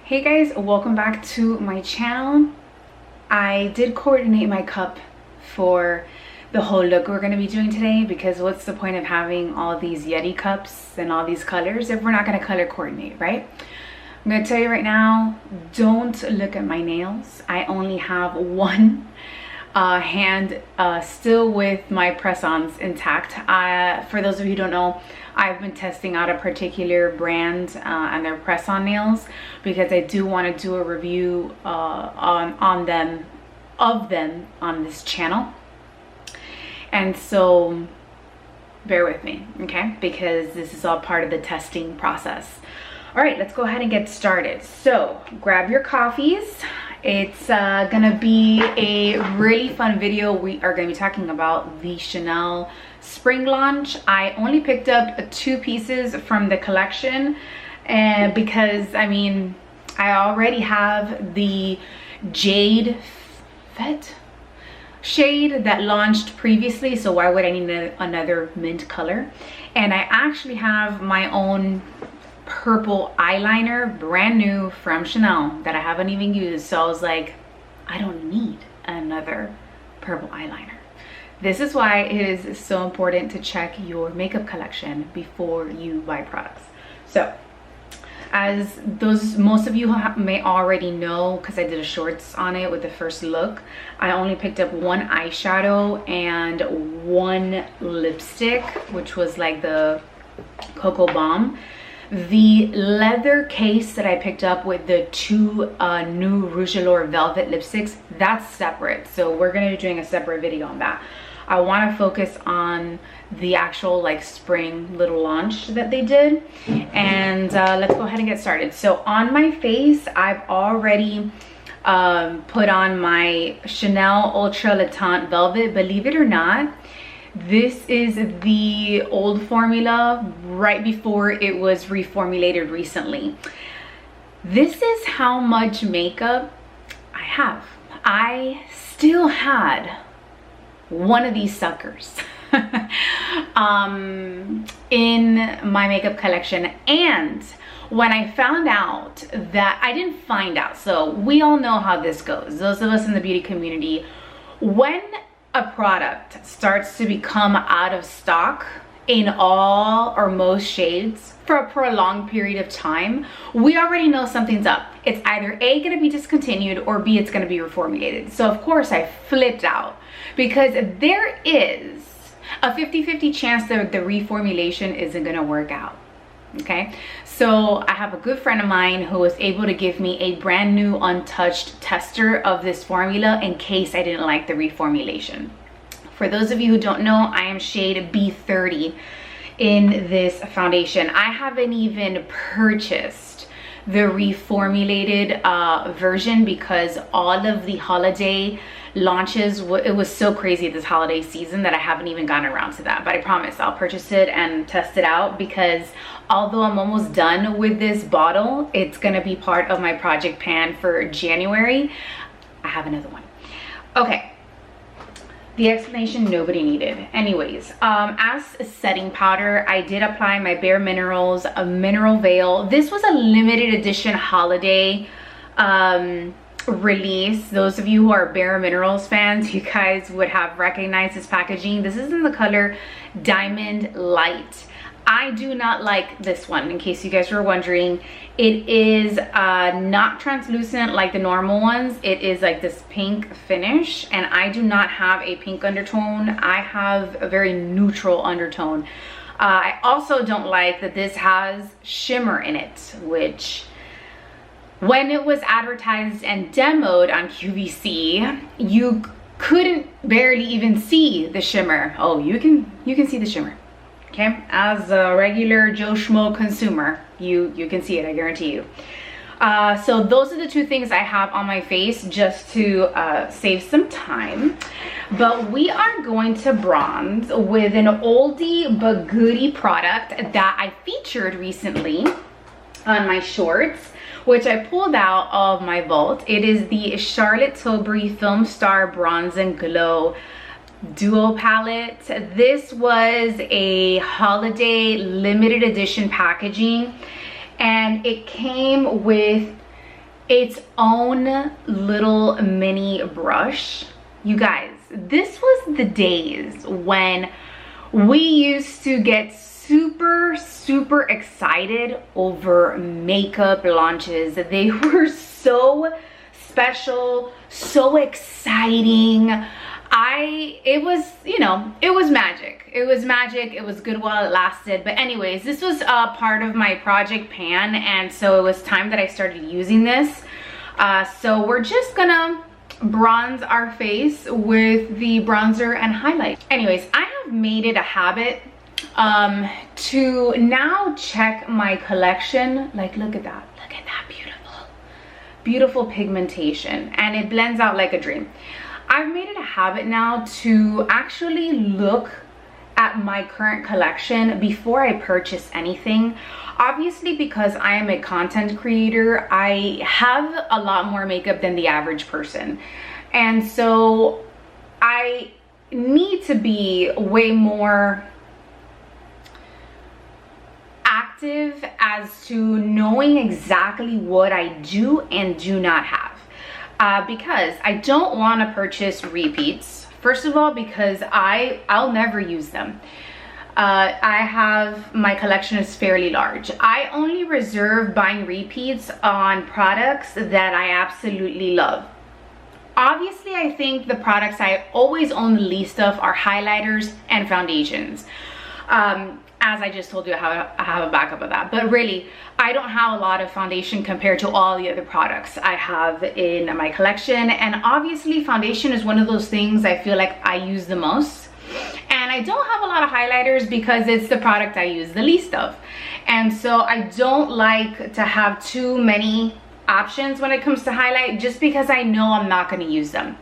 Hey guys, welcome back to my channel. I did coordinate my cup for the whole look we're going to be doing today, because what's the point of having all these Yeti cups and all these colors if we're not going to color coordinate, right? I'm going to tell you right now, don't look at my nails. I only have one hand still with my press-ons intact. For those of you who don't know, I've been testing out a particular brand and their press-on nails, because I do want to do a review of them on this channel. And so bear with me, okay, because this is all part of the testing process. All right, let's go ahead and get started. So grab your coffees. It's gonna be a really fun video. We are gonna be talking about the Chanel spring launch. I only picked up 2 pieces from the collection, and because I mean I already have the Jade Fete shade that launched previously, so why would I need another mint color? And I actually have my own purple eyeliner, brand new from Chanel, that I haven't even used. So I was like, I don't need another purple eyeliner. This is why it is so important to check your makeup collection before you buy products. So as most of you may already know, because I did a shorts on it with the first look, I only picked up 1 eyeshadow and 1 lipstick, which was like the Cocoa Bomb. The leather case that I picked up with the 2 new Rouge Allure Velvet lipsticks, that's separate. So we're going to be doing a separate video on that. I want to focus on the actual like spring little launch that they did. And let's go ahead and get started. So on my face, I've already put on my Chanel Ultra Latent Velvet. Believe it or not, this is the old formula right before it was reformulated recently. This is how much makeup I have. I still had one of these suckers in my makeup collection. And when I found out that, I didn't find out, so we all know how this goes, those of us in the beauty community, when a product starts to become out of stock in all or most shades for a prolonged period of time, we already know something's up. It's either A, gonna be discontinued, or B, it's gonna be reformulated. So of course I flipped out, because there is a 50-50 chance that the reformulation isn't gonna work out. Okay, so I have a good friend of mine who was able to give me a brand new untouched tester of this formula in case I didn't like the reformulation. For those of you who don't know, I am shade B30 in this foundation. I haven't even purchased the reformulated version, because all of the holiday launches, it was so crazy this holiday season that I haven't even gotten around to that. But I promise I'll purchase it and test it out, because although I'm almost done with this bottle, it's gonna be part of my project pan for January. I have another one. Okay, the explanation nobody needed. Anyways, as a setting powder, I did apply my Bare Minerals a Mineral Veil. This was a limited edition holiday release. Those of you who are Bare Minerals fans, you guys would have recognized this packaging. This is in the color Diamond Light. I do not like this one, in case you guys were wondering. It is not translucent like the normal ones. It is like this pink finish, and I do not have a pink undertone. I have a very neutral undertone. I also don't like that this has shimmer in it, which when it was advertised and demoed on QVC, you couldn't barely even see the shimmer. Oh, you can see the shimmer. Okay, as a regular Joe Schmo consumer, you can see it, I guarantee you. So those are the 2 things I have on my face, just to save some time. But we are going to bronze with an oldie but goodie product that I featured recently on my shorts, which I pulled out of my vault. It is the Charlotte Tilbury Film Star Bronze and Glow Duo palette. This was a holiday limited edition packaging, and it came with its own little mini brush. You guys, this was the days when we used to get super excited over makeup launches. They were so special, so exciting. It was, you know, it was magic. It was magic. It was good while it lasted. But anyways, this was part of my project pan, and so it was time that I started using this. So we're just gonna bronze our face with the bronzer and highlight. Anyways, I have made it a habit to now check my collection. Like, look at that beautiful pigmentation, and it blends out like a dream. I've made it a habit now to actually look at my current collection before I purchase anything. Obviously, because I am a content creator, I have a lot more makeup than the average person, and so I need to be way more active as to knowing exactly what I do and do not have, because I don't want to purchase repeats. First of all, because I'll never use them. My collection is fairly large. I only reserve buying repeats on products that I absolutely love. Obviously, I think the products I always own the least of are highlighters and foundations. As I just told you, I have a backup of that. But really, I don't have a lot of foundation compared to all the other products I have in my collection. And obviously, foundation is one of those things I feel like I use the most. And I don't have a lot of highlighters because it's the product I use the least of. And so I don't like to have too many options when it comes to highlight, just because I know I'm not going to use them.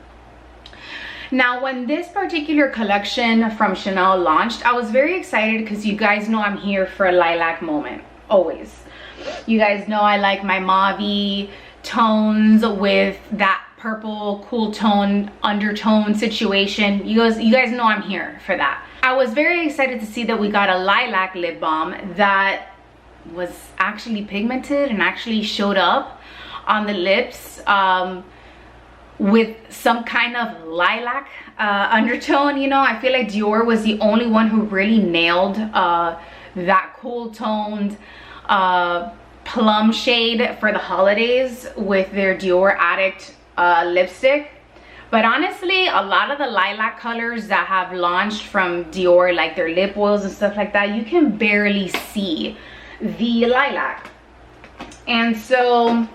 Now, when this particular collection from Chanel launched, I was very excited because you guys know I'm here for a lilac moment, always. You guys know I like my mauve tones with that purple cool tone undertone situation. You guys know I'm here for that. I was very excited to see that we got a lilac lip balm that was actually pigmented and actually showed up on the lips with some kind of lilac undertone. You know, I feel like Dior was the only one who really nailed that cool toned plum shade for the holidays with their Dior Addict lipstick. But honestly, a lot of the lilac colors that have launched from Dior, like their lip oils and stuff like that, you can barely see the lilac. And so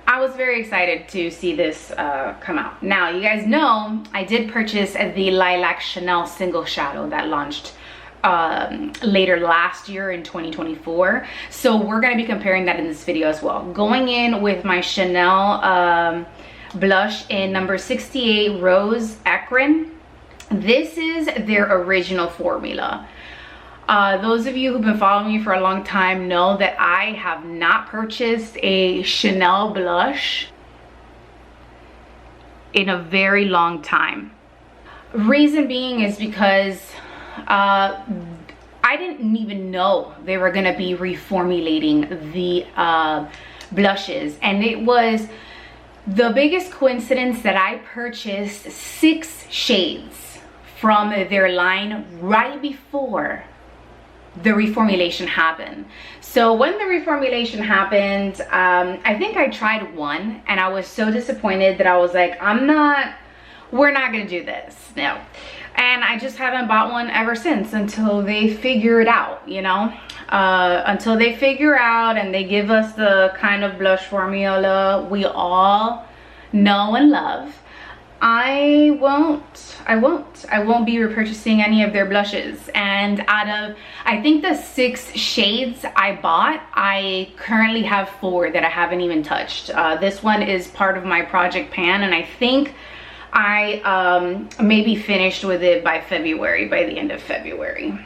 I was very excited to see this come out. Now, you guys know I did purchase the Lilac Chanel Single Shadow that launched later last year in 2024. So we're going to be comparing that in this video as well. Going in with my Chanel blush in number 68 Rose Ecrin. This is their original formula. Those of you who've been following me for a long time know that I have not purchased a Chanel blush in a very long time. Reason being is because I didn't even know they were gonna be reformulating the blushes, and it was the biggest coincidence that I purchased 6 shades from their line right before the reformulation happened. So when the reformulation happened, I think I tried one and I was so disappointed that I was like, we're not gonna do this, no. And I just haven't bought one ever since, until they figure it out, you know? Until they figure out and they give us the kind of blush formula we all know and love. I won't be repurchasing any of their blushes. And out of, I think, the 6 shades I bought, I currently have 4 that I haven't even touched. This one is part of my project pan, and I think I may be finished with it by the end of February.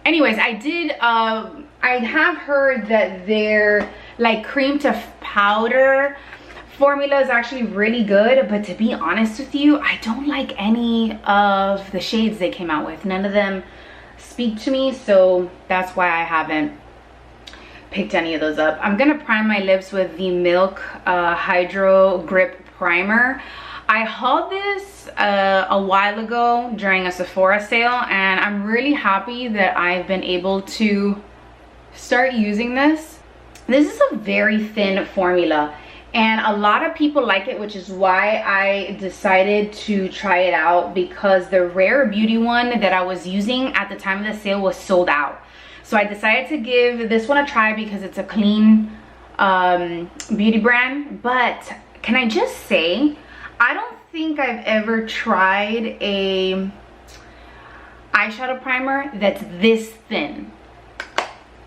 Anyways, I have heard that their like cream to powder formula is actually really good, but to be honest with you, I don't like any of the shades they came out with. None of them speak to me, so that's why I haven't picked any of those up. I'm gonna prime my lips with the Milk Hydro Grip Primer. I hauled this a while ago during a Sephora sale, and I'm really happy that I've been able to start using this. This is a very thin formula, and a lot of people like it, which is why I decided to try it out, because the Rare Beauty one that I was using at the time of the sale was sold out. So I decided to give this one a try because it's a clean beauty brand. But can I just say, I don't think I've ever tried a eyeshadow primer that's this thin.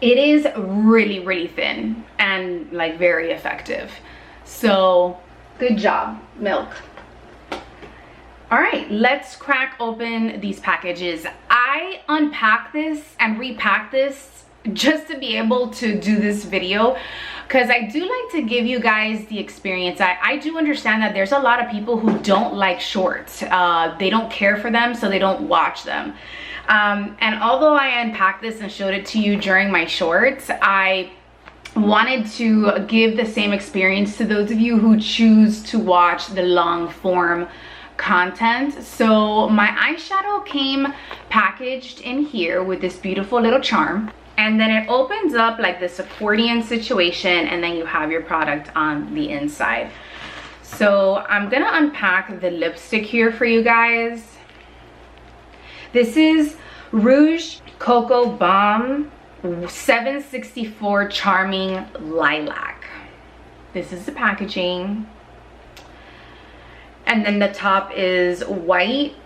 It is really, really thin and like very effective. So good job, Milk. All right, let's crack open these packages. I unpacked this and repacked this just to be able to do this video, because I do like to give you guys the experience. I do understand that there's a lot of people who don't like shorts. They don't care for them, so they don't watch them. And although I unpacked this and showed it to you during my shorts, I wanted to give the same experience to those of you who choose to watch the long form content. So my eyeshadow came packaged in here with this beautiful little charm, and then it opens up like this accordion situation, and then you have your product on the inside. So I'm gonna unpack the lipstick here for you guys. This is Rouge Cocoa Bomb 764 Charming Lilac. This is the packaging. And then the top is white,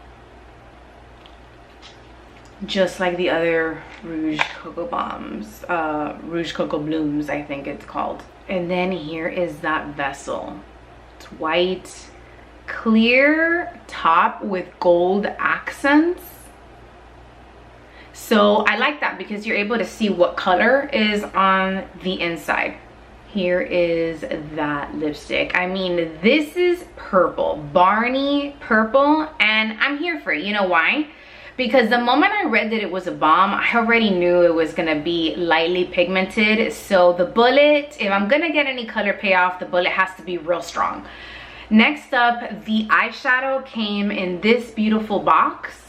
just like the other Rouge Cocoa Bombs, Rouge Cocoa Blooms, I think it's called. And then here is that vessel. It's white, clear top with gold accents. So I like that because you're able to see what color is on the inside. Here is that lipstick. I mean, this is purple, Barney purple, and I'm here for it. You know why? Because the moment I read that it was a bomb, I already knew it was gonna be lightly pigmented. So the bullet, if I'm gonna get any color payoff, the bullet has to be real strong. Next up, the eyeshadow came in this beautiful box.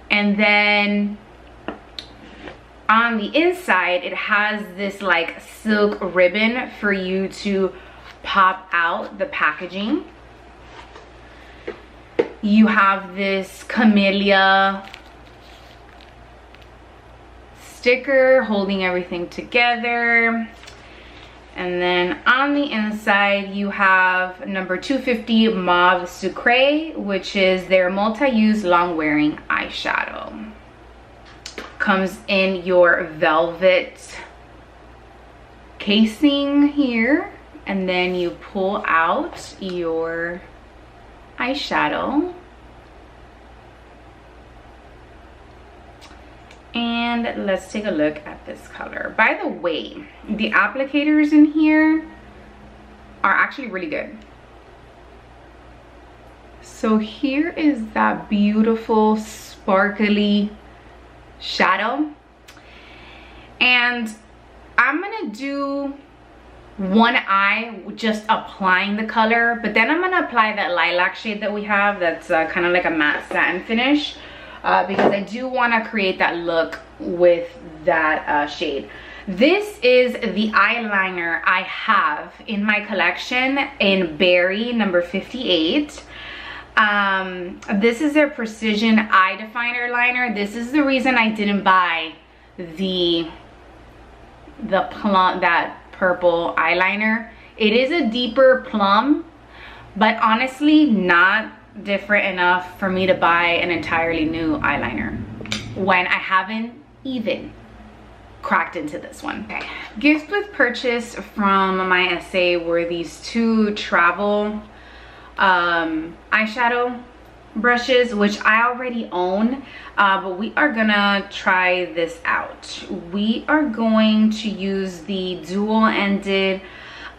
And then on the inside, it has this like silk ribbon for you to pop out the packaging. You have this camellia sticker holding everything together. And then on the inside, you have number 250 Mauve Sucre, which is their multi-use long-wearing eyeshadow. Comes in your velvet casing here, and then you pull out your eyeshadow. And let's take a look at this color. By the way, the applicators in here are actually really good. So here is that beautiful sparkly shadow, and I'm gonna do one eye just applying the color, but then I'm gonna apply that lilac shade that we have that's kind of like a matte satin finish, because I do want to create that look with that shade. This is the eyeliner I have in my collection in Berry number 58. This is their Precision Eye Definer liner. This is the reason I didn't buy the plum, that purple eyeliner. It is a deeper plum, but honestly not different enough for me to buy an entirely new eyeliner when I haven't even cracked into this one. Okay, gifts with purchase from my essay were these two travel eyeshadow brushes, which I already own, but we are gonna try this out. We are going to use the dual-ended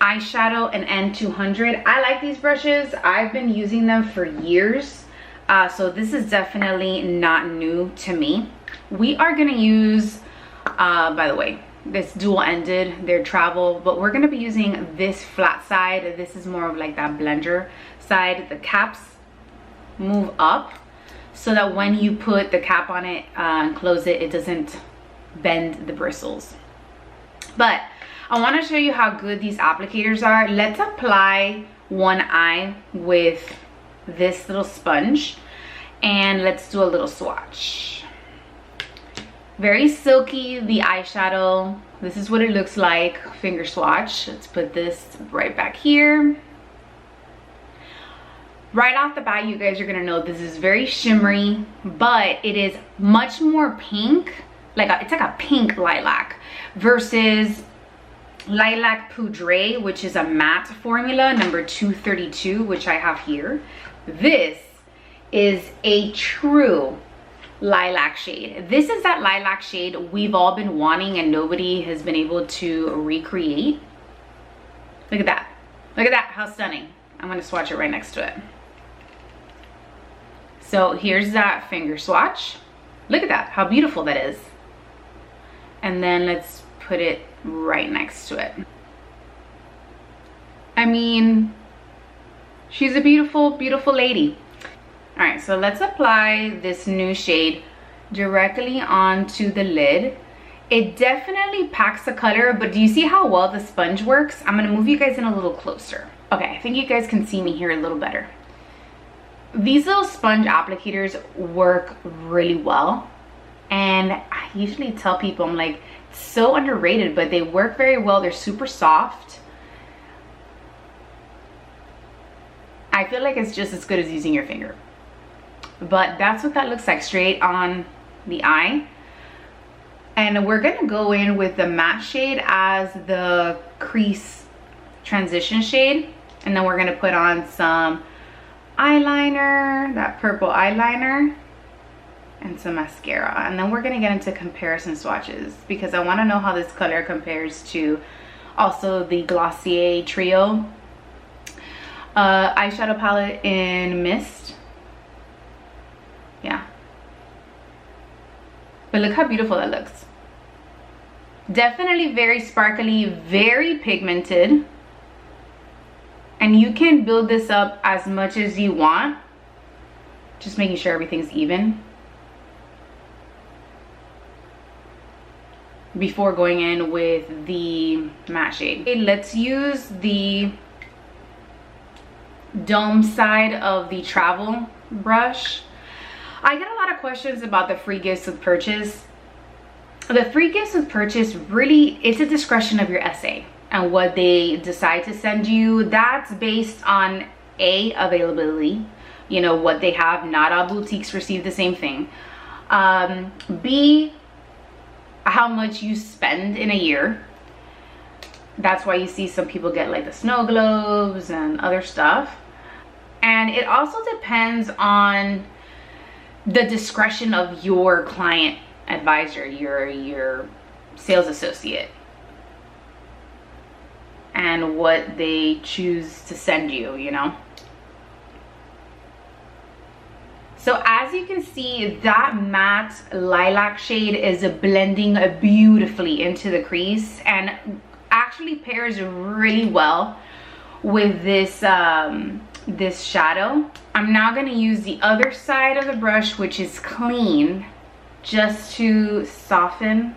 eyeshadow and N200. I like these brushes. I've been using them for years, so this is definitely not new to me. We are gonna use, by the way, this dual-ended, their travel, but we're gonna be using this flat side. This is more of like that blender side. The caps move up so that when you put the cap on it and close it, it doesn't bend the bristles. But I want to show you how good these applicators are. Let's apply one eye with this little sponge and let's do a little swatch. Very silky, the eyeshadow. This is what it looks like, finger swatch. Let's put this right back here. Right off the bat, you guys are gonna know this is very shimmery, but it is much more pink. It's like a pink lilac versus Lilac Poudre, which is a matte formula, number 232, which I have here. This is a true lilac shade. This is that lilac shade we've all been wanting and nobody has been able to recreate. Look at that. Look at that, how stunning. I'm gonna swatch it right next to it. So here's that finger swatch. Look at that, how beautiful that is. And then let's put it right next to it. I mean, she's a beautiful, beautiful lady. All right, so let's apply this new shade directly onto the lid. It definitely packs the color, but do you see how well the sponge works? I'm gonna move you guys in a little closer. Okay, I think you guys can see me here a little better. These little sponge applicators work really well. And I usually tell people, I'm like, it's so underrated, but they work very well. They're super soft. I feel like it's just as good as using your finger. But that's what that looks like straight on the eye. And we're gonna go in with the matte shade as the crease transition shade. And then we're gonna put on some eyeliner, that purple eyeliner, and some mascara. And then we're gonna get into comparison swatches because I wanna know how this color compares to also the Glossier Trio eyeshadow palette in Mist. Yeah. But look how beautiful that looks. Definitely very sparkly, very pigmented. And you can build this up as much as you want. Just making sure everything's even before going in with the matte shade. Okay, let's use the dome side of the travel brush. I get a lot of questions about the free gifts with purchase. The free gifts with purchase, really, it's a discretion of your SA and what they decide to send you. That's based on A, availability, you know, what they have. Not all boutiques receive the same thing. B, how much you spend in a year. That's why you see some people get like the snow globes and other stuff. And it also depends on the discretion of your client advisor, your sales associate, and what they choose to send you, you know. So as you can see, that matte lilac shade is blending beautifully into the crease and actually pairs really well with this this shadow. I'm now going to use the other side of the brush, which is clean, just to soften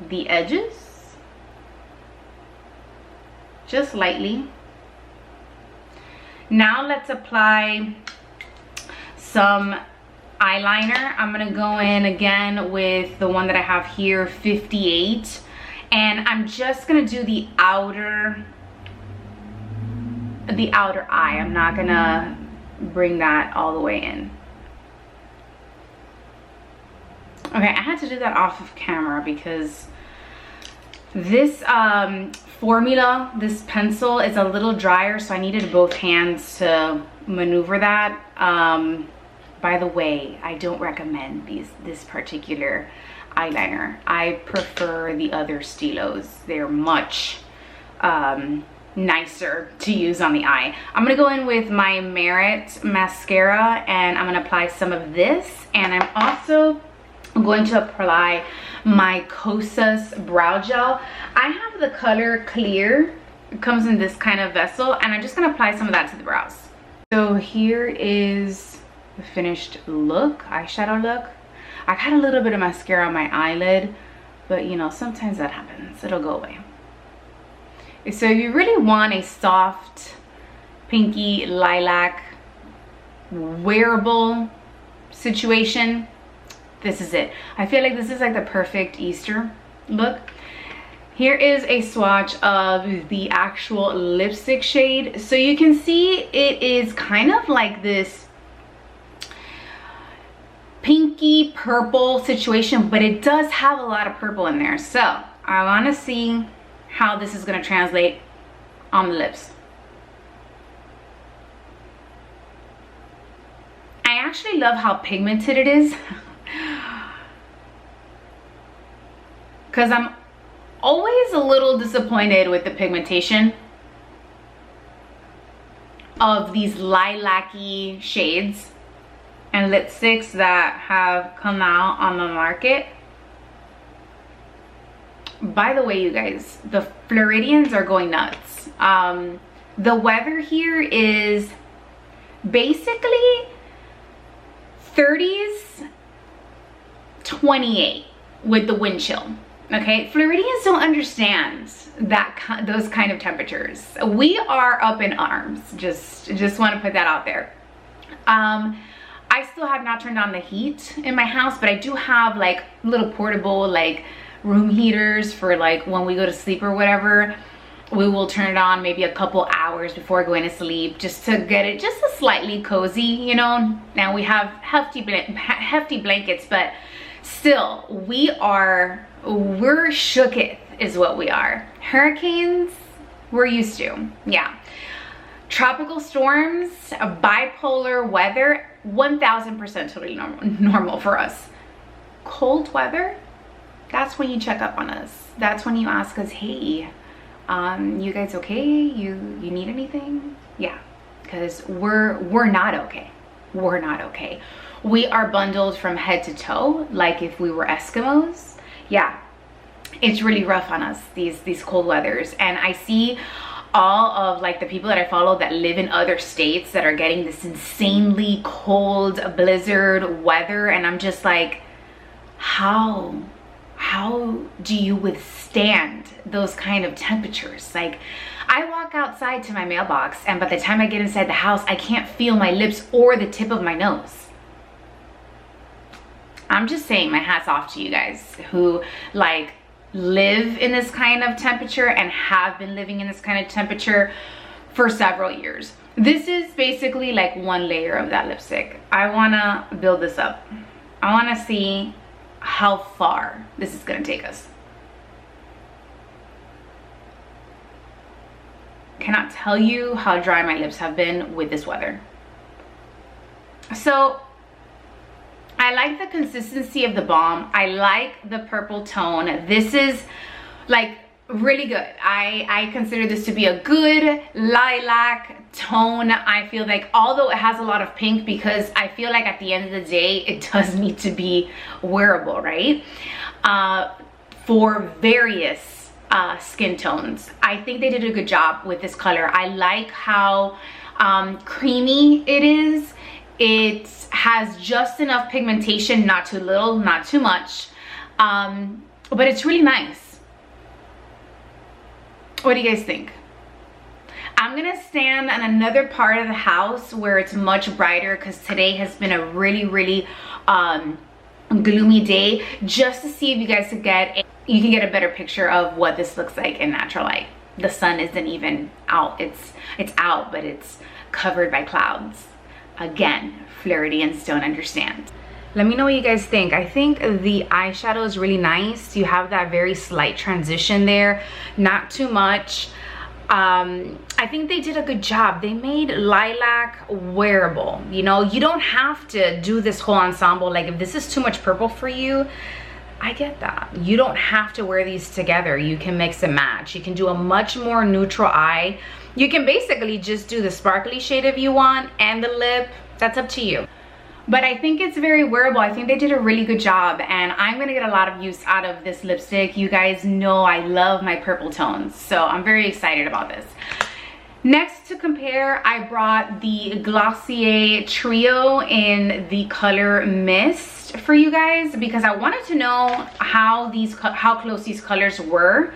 the edges, just lightly. Now let's apply some eyeliner. I'm gonna go in again with the one that I have here, 58, and I'm just gonna do the outer eye. I'm not gonna bring that all the way in. Okay, I had to do that off of camera because this formula, this pencil, is a little drier, so I needed both hands to maneuver that. By the way, I don't recommend this particular eyeliner. I prefer the other Stilos. They're much nicer to use on the eye. I'm gonna go in with my Merit mascara and I'm gonna apply some of this, and I'm also going to apply my Kosas brow gel. I have the color Clear. It comes in this kind of vessel, and I'm just gonna apply some of that to the brows. So here is the finished look, eyeshadow look. I got a little bit of mascara on my eyelid, but you know, sometimes that happens. It'll go away. So if you really want a soft, pinky, lilac, wearable situation, this is it. I feel like this is like the perfect Easter look. Here is a swatch of the actual lipstick shade. So you can see it is kind of like this pinky purple situation, but it does have a lot of purple in there. So I want to see how this is going to translate on the lips. I actually love how pigmented it is because I'm always a little disappointed with the pigmentation of these lilac-y shades and lipsticks that have come out on the market. By the way, you guys, the Floridians are going nuts. The weather here is basically 30s, 28 with the wind chill. Okay, Floridians don't understand those kind of temperatures. We are up in arms. Just want to put that out there. I still have not turned on the heat in my house, but I do have like little portable like room heaters for like when we go to sleep or whatever. We will turn it on maybe a couple hours before going to sleep, just to get it just a slightly cozy, you know. Now we have hefty blankets, but still, we're shooketh is what we are. Hurricanes, we're used to, yeah. Tropical storms, bipolar weather, 1000% totally normal for us. Cold weather, that's when you check up on us. That's when you ask us, hey, you guys okay? You need anything? Yeah, because we're not okay. We're not okay. We are bundled from head to toe, like if we were Eskimos. Yeah, it's really rough on us, these cold weathers. And I see all of like the people that I follow that live in other states that are getting this insanely cold blizzard weather, and I'm just like, how do you withstand those kind of temperatures? Like, I walk outside to my mailbox, and by the time I get inside the house, I can't feel my lips or the tip of my nose. I'm just saying, my hat's off to you guys who like live in this kind of temperature and have been living in this kind of temperature for several years. This is basically like one layer of that lipstick. I wanna build this up. I wanna see how far this is gonna take us. Cannot tell you how dry my lips have been with this weather. So I like the consistency of the balm. I like the purple tone. This is like really good. I consider this to be a good lilac tone. I feel like, although it has a lot of pink, because I feel like at the end of the day, it does need to be wearable, right? For various skin tones. I think they did a good job with this color. I like how creamy it is. It has just enough pigmentation, not too little, not too much, but it's really nice. What do you guys think? I'm gonna stand on another part of the house where it's much brighter, because today has been a really gloomy day, just to see if you guys can get a better picture of what this looks like in natural light. The sun isn't even out. It's out, but it's covered by clouds. Again, Floridians don't understand. Let me know what you guys think. I think the eyeshadow is really nice. You have that very slight transition there, not too much. I think they did a good job. They made lilac wearable. You know, you don't have to do this whole ensemble. Like, if this is too much purple for you, I get that. You don't have to wear these together. You can mix and match. You can do a much more neutral eye. You can basically just do the sparkly shade if you want and the lip. That's up to you. But I think it's very wearable. I think they did a really good job, and I'm gonna get a lot of use out of this lipstick. You guys know I love my purple tones, so I'm very excited about this. Next to compare, I brought the Glossier Trio in the color Mist for you guys, because I wanted to know how close these colors were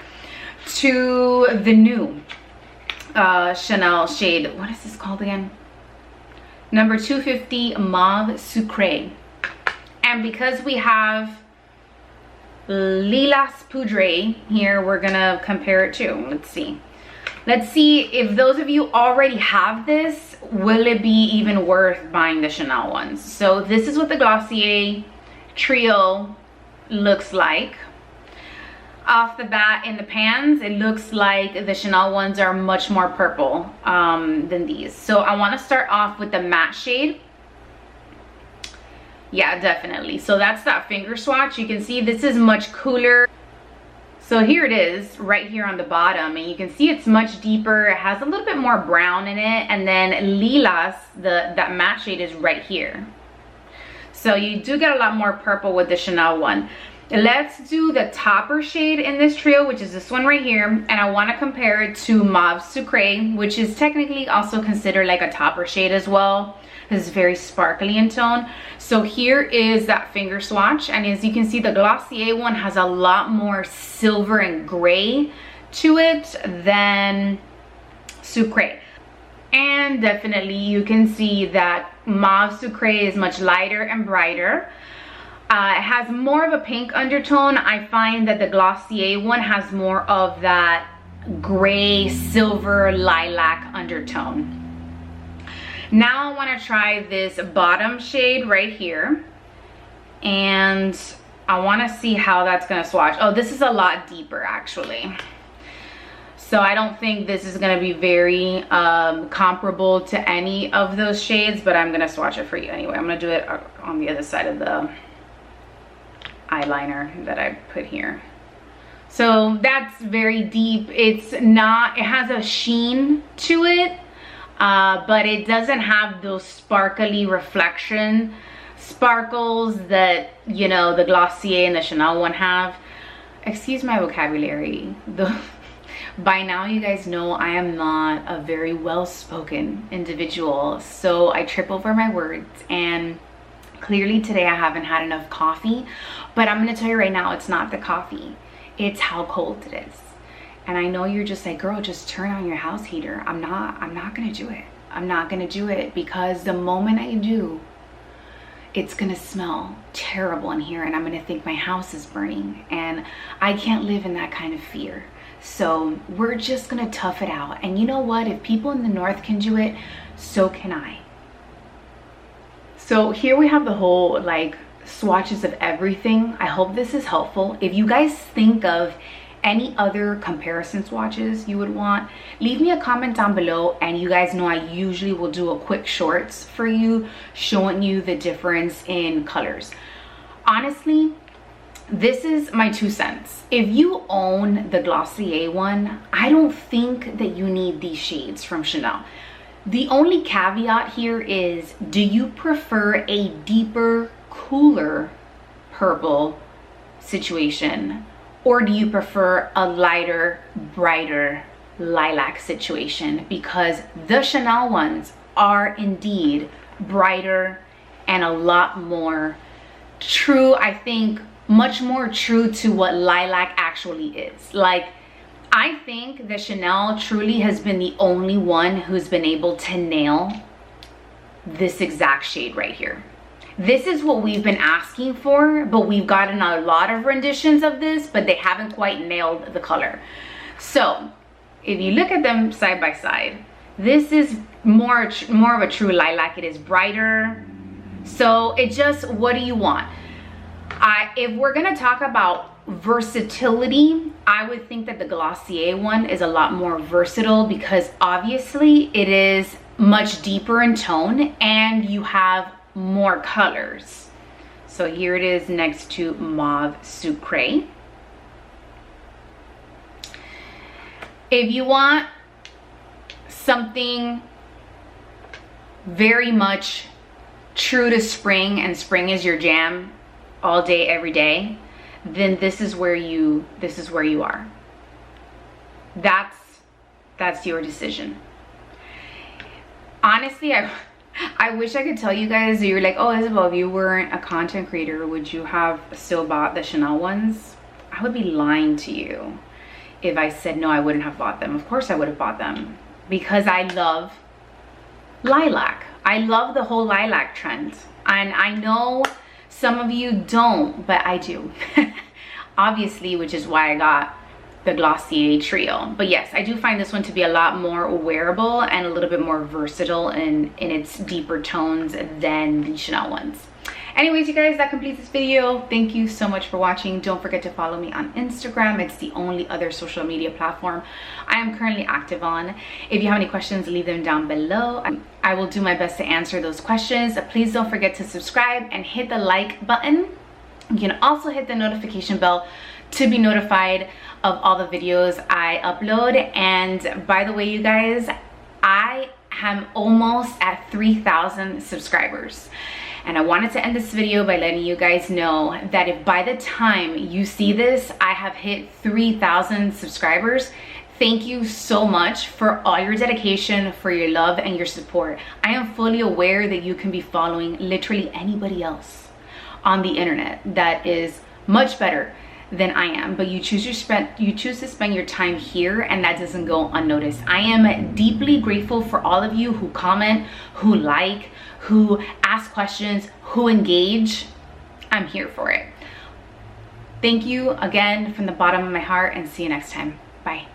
to the new Chanel shade. What is this called again? Number 250 Mauve Sucré. And because we have Lilas Poudre here, we're gonna compare it to. Let's see. Let's see if those of you already have this, will it be even worth buying the Chanel ones? So this is what the Glossier Trio looks like. Off the bat in the pans, it looks like the Chanel ones are much more purple than these. So I want to start off with the matte shade. Yeah, definitely. So that's that finger swatch. You can see this is much cooler. So here it is right here on the bottom, and you can see it's much deeper. It has a little bit more brown in it, and then Lilas, that matte shade, is right here. So you do get a lot more purple with the Chanel one. Let's do the topper shade in this trio, which is this one right here, and I want to compare it to Mauve Sucré, which is technically also considered like a topper shade as well. This is very sparkly in tone. So here is that finger swatch, and as you can see, the Glossier one has a lot more silver and gray to it than Sucré. And definitely you can see that Mauve Sucré is much lighter and brighter. It has more of a pink undertone. I find that the Glossier one has more of that gray, silver, lilac undertone. Now I want to try this bottom shade right here, and I want to see how that's going to swatch. Oh, this is a lot deeper actually. So I don't think this is going to be very comparable to any of those shades, but I'm going to swatch it for you anyway. I'm going to do it on the other side of the eyeliner that I put here. So that's very deep. It's not, it has a sheen to it, but it doesn't have those sparkly reflection sparkles that, you know, the Glossier and the Chanel one have. Excuse my vocabulary. By now you guys know I am not a very well-spoken individual, so I trip over my words, and clearly today I haven't had enough coffee. But I'm gonna tell you right now, it's not the coffee, it's how cold it is. And I know you're just like, girl, just turn on your house heater. I'm not gonna do it. I'm not gonna do it, because the moment I do, it's gonna smell terrible in here, and I'm gonna think my house is burning, and I can't live in that kind of fear. So we're just gonna tough it out. And you know what? If people in the north can do it, so can I. So here we have the whole like swatches of everything. I hope this is helpful. If you guys think of any other comparison swatches you would want, leave me a comment down below. And you guys know I usually will do a quick shorts for you showing you the difference in colors. Honestly, this is my 2 cents. If you own the Glossier one, I don't think that you need these shades from Chanel. The only caveat here is, do you prefer a deeper, cooler purple situation, or do you prefer a lighter, brighter lilac situation? Because the Chanel ones are indeed brighter and a lot more true, I think, much more true to what lilac actually is. Like, I think that Chanel truly has been the only one who's been able to nail this exact shade right here. This is what we've been asking for, but we've gotten a lot of renditions of this, but they haven't quite nailed the color. So if you look at them side by side, this is more of a true lilac. It is brighter. So it just, what do you want? If we're gonna talk about versatility, I would think that the Glossier one is a lot more versatile, because obviously it is much deeper in tone and you have more colors. So here it is next to Mauve Sucre. If you want something very much true to spring, and spring is your jam all day, every day, then this is where you are. That's your decision. Honestly, I wish I could tell you guys, you're like, oh Isabel, if you weren't a content creator, would you have still bought the Chanel ones? I would be lying to you if I said no, I wouldn't have bought them. Of course I would have bought them, because I love lilac. I love the whole lilac trend, and I know some of you don't, but I do. Obviously, which is why I got the Glossier Trio. But yes, I do find this one to be a lot more wearable and a little bit more versatile in its deeper tones than the Chanel ones. Anyways, you guys, that completes this video. Thank you so much for watching. Don't forget to follow me on Instagram. It's the only other social media platform I am currently active on. If you have any questions, leave them down below. I will do my best to answer those questions. Please don't forget to subscribe and hit the like button. You can also hit the notification bell to be notified of all the videos I upload. And by the way, you guys, I am almost at 3,000 subscribers. And I wanted to end this video by letting you guys know that if by the time you see this, I have hit 3,000 subscribers, thank you so much for all your dedication, for your love and your support. I am fully aware that you can be following literally anybody else on the internet that is much better than I am, but you choose to spend your time here, and that doesn't go unnoticed. I am deeply grateful for all of you who comment, who like, who ask questions, who engage. I'm here for it. Thank you again from the bottom of my heart, and see you next time. Bye.